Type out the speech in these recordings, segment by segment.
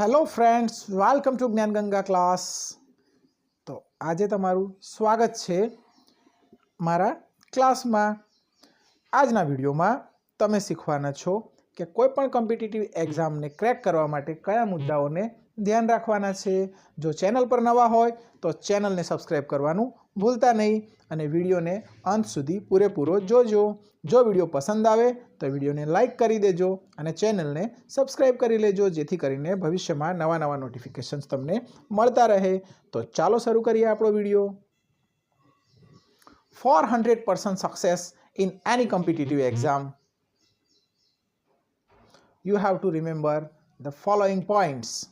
Hello friends, welcome to ज्ञान Ganga class. तो आज तमारू स्वागत है मारा क्लास में। आजना विडियो में तमे सीखवाना छो कि कोईपण कॉम्पिटिटिव एग्जाम ने क्रैक करवा माटे कया मुद्दाओं ने ध्यान राखवाना छे। जो चैनल पर नवा होय तो चैनल ने सब्सक्राइब करवानुं भूलता नहीं अने विडियो ने अंत सुधी पूरेपूरो जोजो। जो विडियो पसंद आवे तो विडियो ने लाइक करी देजो अने चैनल ने सब्सक्राइब करी लेजो, जेथी करीने भविष्य में नवा नवा नोटिफिकेशन्स तमने मळता रहे। तो चालो शुरू करिए आपणो video. For 100% success in any competitive exam you have to remember the following points.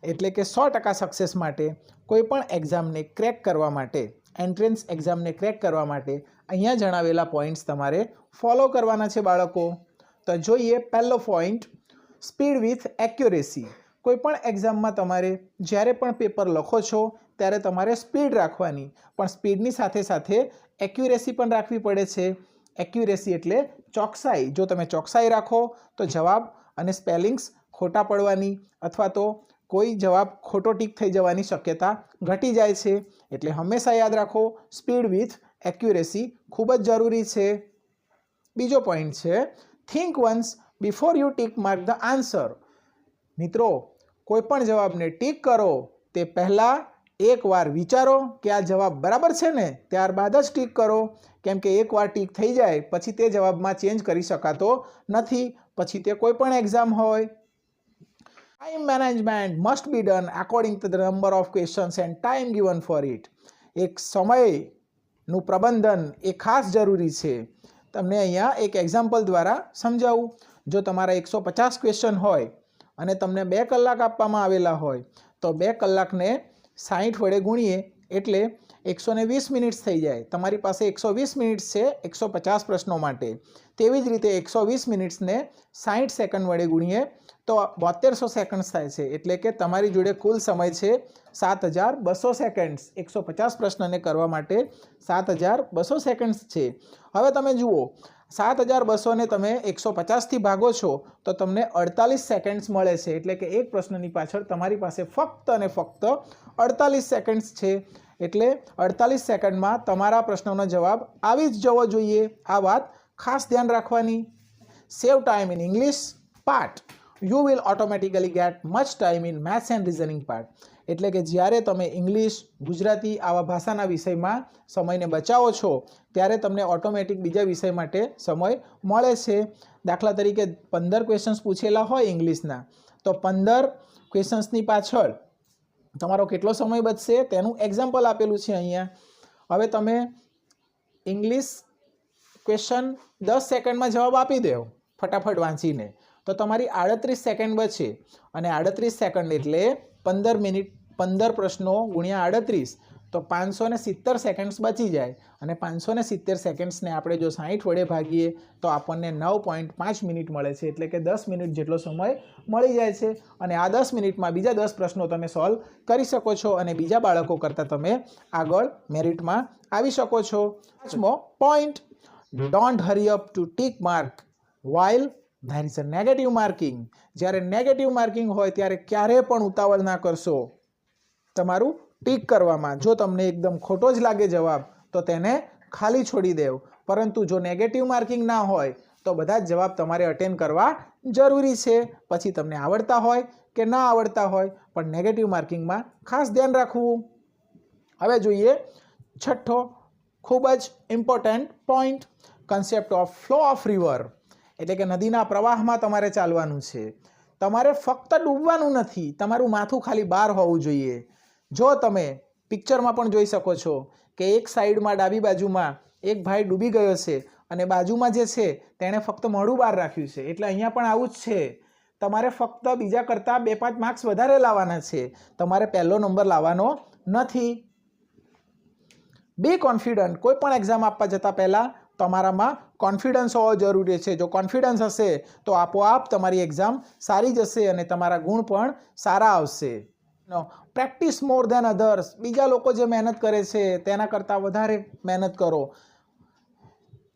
एटले के 100% सक्सेस माटे कोईपण एक्जाम ने क्रैक करवा माटे, एंट्रन्स एक्जाम ने क्रैक करवा माटे अहींया जणावेला पॉइंट्स तमारे फॉलो करवाना छे बाळको। तो जोईए पहलो पॉइंट, स्पीड विथ एक्युरेसी। कोईपण एक्जाम में तमारे ज्यारे पण पेपर लखो छो त्यारे तमारे स्पीड राखवानी, पण स्पीडनी साथे साथे एक्युरेसी पण राखवी पड़े छे। एक्युरेसी एटले चोकसाई। जो तमे चोकसाई राखो तो जवाब अने स्पेलिंग्स खोटा पड़वानी अथवा तो कोई जवाब खोटो टीक थई जवानी शक्यता घटी जाय छे। एटले हमेशा याद राखो स्पीड विथ एक्युरेसी खूब ज जरूरी है। बीजो पॉइंट है, think once before you tick mark the answer. मित्रों, कोईपण जवाब ने टीक करो ते पहला एक वार विचारो कि आ जवाब बराबर है ने, त्यारबाद ज टीक करो। केम के एक वार टीक थई जाए पछी ते जवाब में चेन्ज करी शकातो नथी, पछी ते कोईपण एक्जाम होय। Time management must be done according to the number of questions and time given for it. एक समय નું પ્રબંધન એ ખાસ જરૂરી છે। તમને અહીંયા એક એક્ઝામ્પલ દ્વારા સમજાવું। જો તમારા 150 ક્વેશ્ચન હોય અને તમને 2 કલાક આપવામાં આવેલા હોય તો 2 કલાકને 60 વડે ગુણીએ એટલે 120 મિનિટ્સ થઈ જાય। તમારી પાસે 120 મિનિટ્સ છે 150 પ્રશ્નો માટે। તેવી જ રીતે 120 મિનિટ્સને 60 સેકન્ડ વડે ગુણીએ તો 7200 સેકન્ડ્સ થાય છે। એટલે કે તમારી જોડે કુલ સમય છે 7200 સેકન્ડ્સ। 150 પ્રશ્નને કરવા માટે 7200 સેકન્ડ્સ છે। હવે તમે જુઓ 7200 ને તમે 150 થી ભાગો છો તો તમને 48 સેકન્ડ્સ મળે છે। એટલે કે એક પ્રશ્નની પાછળ તમારી પાસે ફક્ત અને ફક્ત 48 સેકન્ડ્સ છે। એટલે 48 સેકન્ડમાં તમારા પ્રશ્નનો જવાબ આવી જ જવો જોઈએ। આ વાત ખાસ ધ્યાન રાખવાની। Save time in English part, you will automatically get much time in maths and reasoning part। એટલે કે જ્યારે તમે ઇંગ્લિશ, ગુજરાતી આવા ભાષાના વિષયમાં સમયને બચાવો છો ત્યારે તમને ઓટોમેટિક બીજા વિષય માટે સમય મળે છે। દાખલા તરીકે 15 ક્વેશ્ચન્સ પૂછેલા હોય ઇંગ્લિશના તો 15 ક્વેશ્ચન્સની પાછળ તમારો કેટલો સમય બચશે તેનું એક્ઝામ્પલ આપેલું છે અહીંયા। હવે તમે ઇંગ્લિશ ક્વેશ્ચન 10 સેકન્ડમાં જવાબ આપી દો ફટાફટ વાંચીને તો તમારી 38 સેકન્ડ બચે અને 38 સેકન્ડ એટલે 15 મિનિટ 15 પ્રશ્નો ગુણ્યા 38 તો 570 સેકન્ડ્સ બચી જાય અને 570 સેકન્ડ્સને આપણે જો 60 વડે ભાગીએ તો આપણને 9.5 મિનિટ મળે છે। એટલે કે 10 મિનિટ જેટલો સમય મળી જાય છે અને આ 10 મિનિટમાં બીજા 10 પ્રશ્નો તમે સોલ્વ કરી શકો છો અને બીજા બાળકો કરતાં તમે આગળ મેરિટમાં આવી શકો છો। પાંચમો point, don't Hari up to tick mark while there is a negative marking। જ્યારે નેગેટિવ માર્કિંગ હોય ત્યારે ક્યારે પણ ઉતાવળ ના કરશો તમારું ટીક કરવામાં। જો તમને એકદમ ખોટો જ લાગે જવાબ તો તેને ખાલી છોડી દેવ, પરંતુ જો નેગેટિવ માર્કિંગ ના હોય તો બધા જ જવાબ તમારે અટેન્ડ કરવા જરૂરી છે। પછી તમને આવડતા હોય કે ના આવડતા હોય પણ નેગેટિવ માર્કિંગમાં ખાસ ધ્યાન રાખવું। હવે જોઈએ છઠ્ઠો ખૂબ જ important point, concept of flow of river. એટલે કે નદીના પ્રવાહમાં તમારે ચાલવાનું છે। તમારે ફક્ત ડૂબવાનું નથી, તમારું માથું ખાલી બહાર હોવું જોઈએ। જો તમે પિક્ચરમાં પણ જોઈ શકો છો કે એક સાઈડમાં ડાબી બાજુમાં એક ભાઈ ડૂબી ગયો છે અને બાજુમાં જે છે તેણે ફક્ત મોઢું બહાર રાખ્યું છે। એટલે અહીંયા પણ આવું જ છે। તમારે ફક્ત બીજા કરતાં 2-5 માર્ક્સ વધારે લાવવાના છે, તમારે પહેલો નંબર લાવવાનો નથી। બી કોન્ફિડન્ટ। કોઈ પણ એક્ઝામ આપવા જતાં પહેલાં તમારામાં કોન્ફિડન્સ હોવો જરૂરી છે। જો કોન્ફિડન્સ હશે તો આપોઆપ તમારી એક્ઝામ સારી જશે અને તમારા ગુણ પણ સારા આવશે। પ્રેક્ટિસ મોર દેન અધર્સ। બીજા લોકો જે મહેનત કરે છે તેના કરતાં વધારે મહેનત કરો।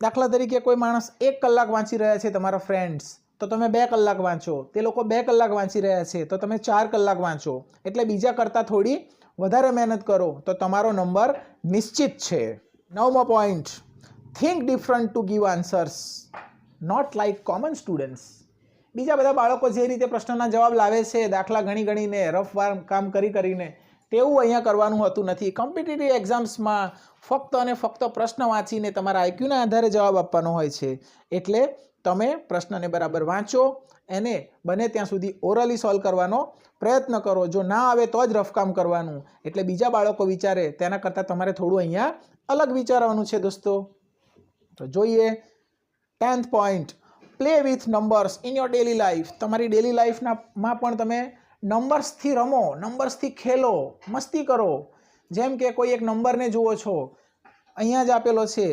દાખલા તરીકે કોઈ માણસ 1 કલાક વાંચી રહ્યા છે તમારા ફ્રેન્ડ્સ તો તમે 2 કલાક વાંચો, તે લોકો 2 કલાક વાંચી રહ્યા છે તો તમે 4 કલાક વાંચો, એટલે બીજા કરતાં થોડી વધારે મહેનત કરો તો તમારો નંબર નિશ્ચિત છે. 9મો point, think different to give answers, not like common students. બીજા બધા બાળકો જે રીતે પ્રશ્નના જવાબ લાવે છે, દાખલા ગણીને રફ કામ કરીને, તેવું અહીંયા કરવાનું હોતું નથી. કોમ્પિટિટિવ એક્ઝામ્સમાં ફક્ત અને ફક્ત પ્રશ્ન વાંચીને તમારા આઈક્યુના આધારે જવાબ આપવાનો હોય છે. એટલે તમે પ્રશ્નને બરાબર વાંચો, એને બને ત્યાં સુધી ઓરલી સોલ્વ કરવાનો પ્રયત્ન કરો. જો ના આવે તો જ રફ કામ કરવાનું, એટલે બીજા બાળકો વિચારે તેના કરતાં તમારે થોડું અહીંયા અલગ વિચારવાનું છે દોસ્તો. તો જોઈએ 10th point, play with numbers in your daily life. તમારી ડેલી લાઈફમાં પણ તમે નંબર્સથી રમો, નંબર્સથી ખેલો, મસ્તી કરો. જેમ કે કોઈ એક નંબરને જુઓ છો, અહીંયા જ આપેલો છે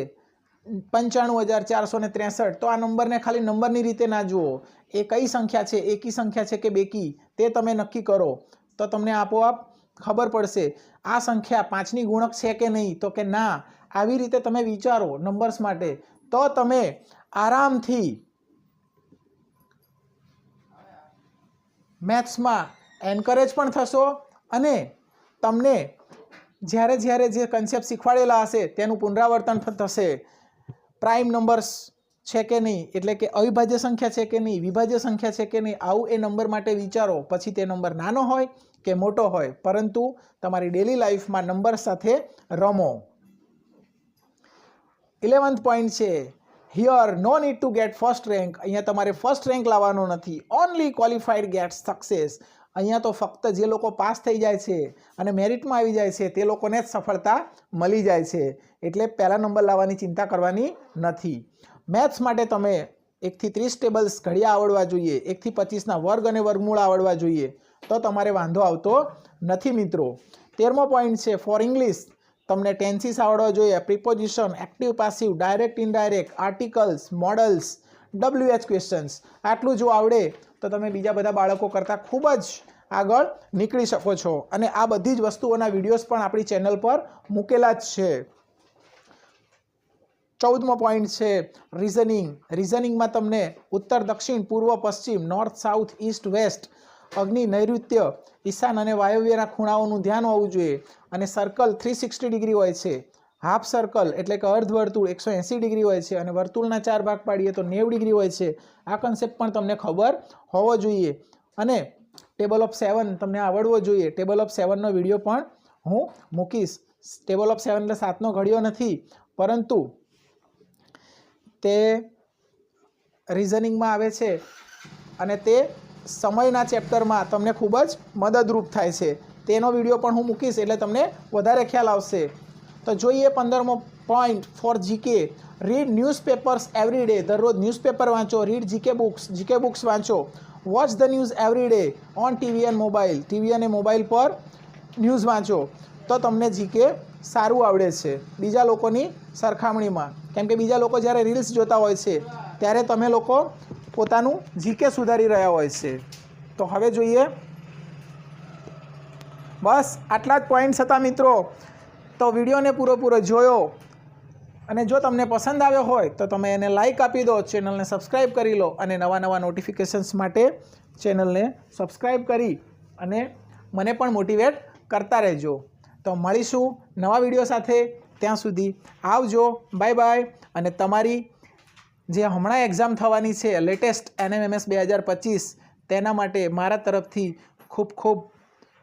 95,463, તો આ નંબરને ખાલી નંબરની રીતે ના જુઓ, એ કઈ સંખ્યા છે, એકી સંખ્યા છે કે બેકી, તે તમે નક્કી કરો તો તમને આપોઆપ ખબર પડશે આ સંખ્યા 5ની ગુણક છે કે નહીં, તો કે ના. આવી રીતે તમે વિચારો નંબર્સ માટે, તો તમે આરામથી મેથ્સમાં એન્કરેજ પણ થશો અને તમને જ્યારે જે કન્સેપ્ટ શીખવાડેલા હશે તેનું પુનરાવર્તન થશે. પ્રાઇમ નંબર્સ છે કે નહીં, એટલે કે અવિભાજ્ય સંખ્યા છે કે નહીં, વિભાજ્ય સંખ્યા છે કે નહીં, આવું એ નંબર માટે વિચારો. પછી તે નંબર નાનો હોય કે મોટો હોય, પરંતુ તમારી ડેલી લાઈફમાં નંબર સાથે રમો. 11th પોઈન્ટ છે, here no need to get first rank. અહીંયા તમારે ફર્સ્ટ રેન્ક લાવવાનો નથી, ઓનલી ક્વોલિફાઈડ ગેટ સક્સેસ. અહીંયા તો ફક્ત જે લોકો પાસ થઈ જાય છે અને મેરિટમાં આવી જાય છે તે લોકોને જ સફળતા મળી જાય છે. એટલે પહેલા નંબર લાવવાની ચિંતા કરવાની નથી. મેથ્સ માટે તમે 1 થી 30 ટેબલ્સ ઘડિયા આવડવા જોઈએ, 1 થી 25ના વર્ગ અને વર્ગમૂળ આવડવા જોઈએ, તો તમારે વાંધો આવતો નથી મિત્રો. 13મો પોઈન્ટ છે, ફોર ઇંગ્લિશ તમને ટેન્સીસ આવડવા જોઈએ, preposition, active passive, direct indirect, articles, modals, WH questions. આટલું જો આવડે તો તમે બીજા બધા બાળકો કરતાં ખૂબ જ આગળ નીકળી શકો છો. અને આ બધી જ વસ્તુઓના વિડીયોઝ પણ આપણી ચેનલ પર મૂકેલા જ છે. 14મો પોઈન્ટ છે, રિઝનિંગ. રિઝનિંગમાં તમને ઉત્તર, દક્ષિણ, પૂર્વ, પશ્ચિમ, નોર્થ, સાઉથ, ઈસ્ટ, વેસ્ટ, અગ્નિ, નૈઋત્ય, ઈશાન અને વાયવ્યના ખૂણાઓનું ધ્યાન હોવું જોઈએ. અને સર્કલ 360 ડિગ્રી હોય છે. હાફ સર્કલ એટલે કે અર્ધવર્તુળ 180 ડિગ્રી હોય છે, અને વર્તુળના 4 ભાગ પાડીએ તો 90 ડિગ્રી હોય છે. આ કન્સેપ્ટ પણ તમને ખબર હોવો જોઈએ. અને ટેબલ ઓફ 7 તમને આવડવો જોઈએ. ટેબલ ઓફ 7નો વિડીયો પણ હું મૂકીશ. ટેબલ ઓફ 7 એટલે 7નો ઘડિયો નથી, પરંતુ તે રિઝનિંગમાં આવે છે અને તે સમયના ચેપ્ટરમાં તમને ખૂબ જ મદદરૂપ થાય છે. તેનો વિડીયો પણ હું મૂકીશ એટલે તમને વધારે ખ્યાલ આવશે. તો જોઈએ 15મો point, for GK. Read newspapers every day. દરરોજ ન્યૂઝપેપર વાંચો. રીડ જીકે બુક્સ વાંચો. Watch the news every day on TV and mobile. TV અને મોબાઈલ પર ન્યૂઝ વાંચો તો તમને જીકે સારું આવડે છે બીજા લોકોની સરખામણીમાં. કેમ કે બીજા લોકો જ્યારે રીલ્સ જોતા હોય છે ત્યારે તમે લોકો પોતાનું જીકે સુધારી રહ્યા હોય છે. તો હવે જોઈએ, બસ આટલા જ પોઈન્ટ્સ હતા મિત્રો. તો વિડીયોને પૂરો જોયો, અને જો તમને પસંદ આવ્યો હોય તો તમે એને લાઈક આપી દો, ચેનલને સબસ્ક્રાઈબ કરી લો, અને નવા નોટિફિકેશન્સ માટે ચેનલને સબસ્ક્રાઈબ કરી અને મને પણ મોટિવેટ કરતા રહેજો. તો મળીશું નવા વિડીયો સાથે. ત્યાં સુધી આવજો, બાય બાય. અને તમારી જે હમણાં એક્ઝામ થવાની છે લેટેસ્ટ NMMS 2025, તેના માટે મારા તરફથી ખૂબ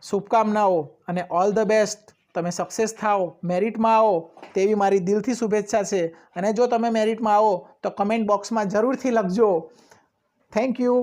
શુભકામનાઓ અને ઓલ ધ બેસ્ટ. તમે સક્સેસ થાઓ, મેરિટમાં આવો તેવી મારી દિલથી શુભેચ્છા છે. અને જો તમે મેરિટમાં આવો તો કમેન્ટ બોક્સમાં જરૂરથી લખજો. Thank you.